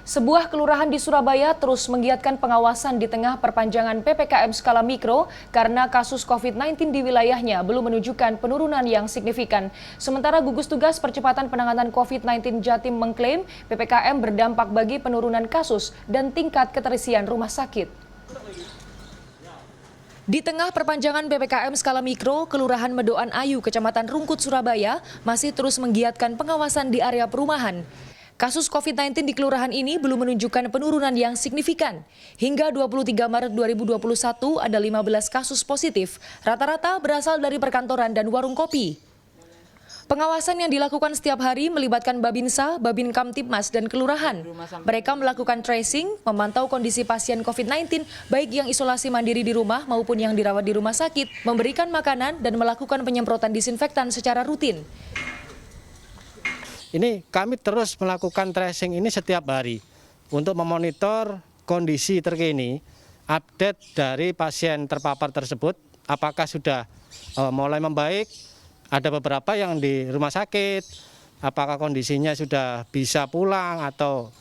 Sebuah kelurahan di Surabaya terus menggiatkan pengawasan di tengah perpanjangan PPKM skala mikro karena kasus COVID-19 di wilayahnya belum menunjukkan penurunan yang signifikan. Sementara gugus tugas percepatan penanganan COVID-19 Jatim mengklaim PPKM berdampak bagi penurunan kasus dan tingkat keterisian rumah sakit. Di tengah perpanjangan PPKM skala mikro, Kelurahan Medoan Ayu, Kecamatan Rungkut, Surabaya masih terus menggiatkan pengawasan di area perumahan. Kasus COVID-19 di kelurahan ini belum menunjukkan penurunan yang signifikan. Hingga 23 Maret 2021 ada 15 kasus positif, rata-rata berasal dari perkantoran dan warung kopi. Pengawasan yang dilakukan setiap hari melibatkan Babinsa, Babin Kamtibmas, dan kelurahan. Mereka melakukan tracing, memantau kondisi pasien COVID-19, baik yang isolasi mandiri di rumah maupun yang dirawat di rumah sakit, memberikan makanan, dan melakukan penyemprotan disinfektan secara rutin. Ini kami terus melakukan tracing ini setiap hari untuk memonitor kondisi terkini, update dari pasien terpapar tersebut, apakah sudah mulai membaik, ada beberapa yang di rumah sakit, apakah kondisinya sudah bisa pulang atau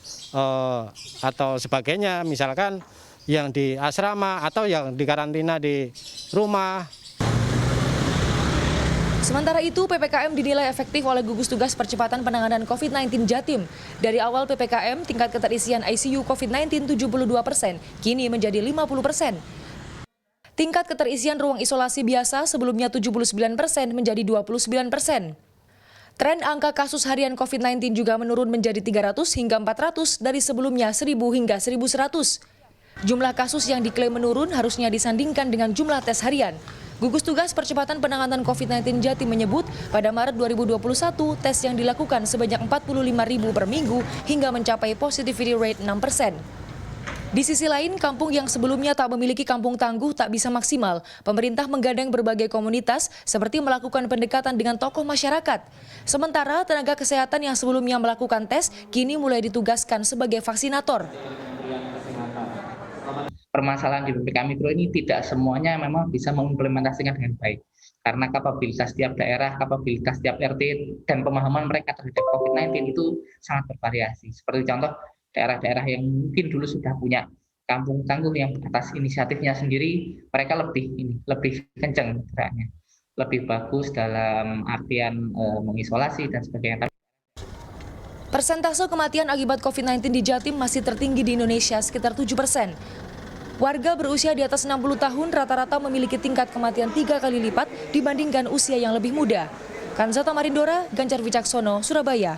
sebagainya, misalkan yang di asrama atau yang di karantina di rumah. Sementara itu, PPKM dinilai efektif oleh gugus tugas percepatan penanganan COVID-19 Jatim. Dari awal PPKM, tingkat keterisian ICU COVID-19 72%, kini menjadi 50%. Tingkat keterisian ruang isolasi biasa sebelumnya 79% menjadi 29%. Tren angka kasus harian COVID-19 juga menurun menjadi 300 hingga 400 dari sebelumnya 1.000 hingga 1.100. Jumlah kasus yang diklaim menurun harusnya disandingkan dengan jumlah tes harian. Gugus Tugas Percepatan Penanganan COVID-19 Jatim menyebut pada Maret 2021 tes yang dilakukan sebanyak 45.000 per minggu hingga mencapai positivity rate 6%. Di sisi lain, kampung yang sebelumnya tak memiliki kampung tangguh tak bisa maksimal. Pemerintah menggandeng berbagai komunitas seperti melakukan pendekatan dengan tokoh masyarakat. Sementara tenaga kesehatan yang sebelumnya melakukan tes kini mulai ditugaskan sebagai vaksinator. Permasalahan di PPKM Mikro ini tidak semuanya memang bisa mengimplementasikan dengan baik. Karena kapabilitas setiap daerah, kapabilitas setiap RT, dan pemahaman mereka terhadap COVID-19 itu sangat bervariasi. Seperti contoh, daerah-daerah yang mungkin dulu sudah punya kampung tangguh yang atas inisiatifnya sendiri, mereka lebih kencang geraknya, lebih bagus dalam artian mengisolasi dan sebagainya. Persentase kematian akibat COVID-19 di Jatim masih tertinggi di Indonesia, sekitar 7%. Warga berusia di atas 60 tahun rata-rata memiliki tingkat kematian 3 kali lipat dibandingkan usia yang lebih muda. Kanzata Marindora, Ganjar Wicaksono, Surabaya.